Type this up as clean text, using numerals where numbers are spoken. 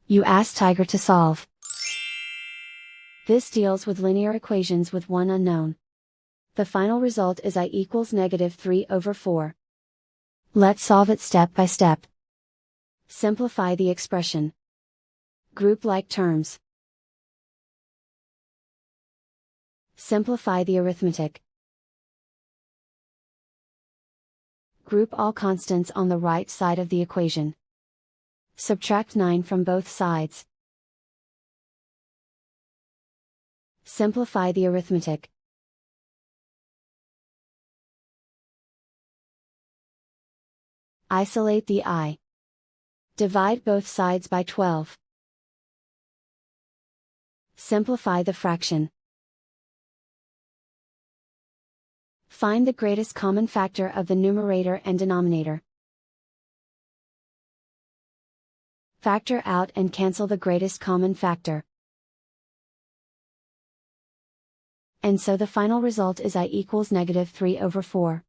You ask Tiger to solve. This deals with linear equations with one unknown. The final result is I equals -3/4. Let's solve it step by step. Simplify the expression. Group like terms. Simplify the arithmetic. Group all constants on the right side of the equation. Subtract 9 from both sides. Simplify the arithmetic. Isolate the I. Divide both sides by 12. Simplify the fraction. Find the greatest common factor of the numerator and denominator. Factor out and cancel the greatest common factor. And so the final result is I equals -3/4.